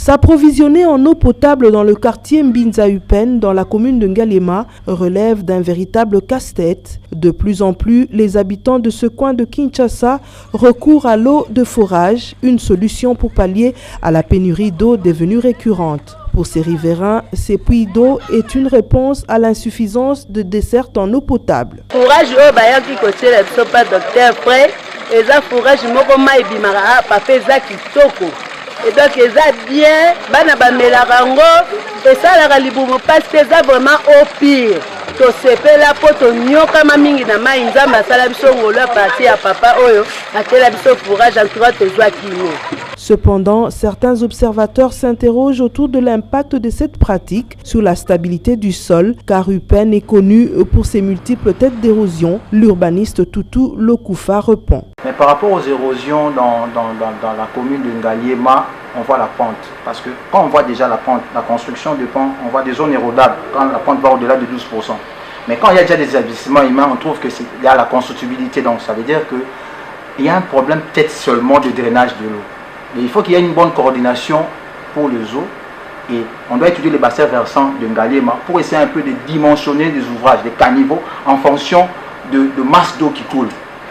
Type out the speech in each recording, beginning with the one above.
S'approvisionner en eau potable dans le quartier Mbinza-Upen, dans la commune de Ngalema, relève d'un véritable casse-tête. De plus en plus, les habitants de ce coin de Kinshasa recourent à l'eau de forage, une solution pour pallier à la pénurie d'eau devenue récurrente. Pour ces riverains, ces puits d'eau est une réponse à l'insuffisance de desserte en eau potable. Forage eau bayaki côté la sopa docteur près et ça forage moko mai bimara papa za kitoko. Et donc ils a bien bana bamelaka ngo et ça la libumo parce que ça vraiment au pire. To sepela poto nyoka mamingi na mai nzamba sala biso ngolo parti ya papa oyo atela biso forage en trois to zwa kilo. Cependant, certains observateurs s'interrogent autour de l'impact de cette pratique sur la stabilité du sol, car Upen est connu pour ses multiples têtes d'érosion. L'urbaniste Toutou Lokoufa répond. Mais par rapport aux érosions dans la commune de Ngaliema, on voit la pente. Parce que quand on voit déjà la pente, la construction de pente, on voit des zones érodables quand la pente va au-delà de 12%. Mais quand il y a déjà des investissements humains, on trouve qu'il y a la constructibilité. Donc ça veut dire qu'il y a un problème peut-être seulement de drainage de l'eau. Mais il faut qu'il y ait une bonne coordination pour les eaux et on doit étudier les bassins versants de Ngaliema pour essayer un peu de dimensionner des ouvrages, des caniveaux en fonction de masse d'eau qui coule.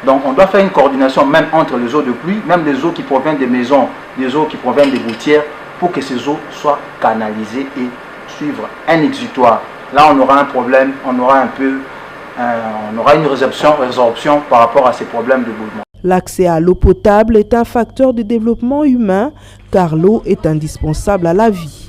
Donc on doit faire une coordination même entre les eaux de pluie, même les eaux qui proviennent des maisons, des eaux qui proviennent des gouttières pour que ces eaux soient canalisées et suivre un exutoire. Là on aura un problème, on aura une résorption par rapport à ces problèmes de boulement. L'accès à l'eau potable est un facteur de développement humain car l'eau est indispensable à la vie.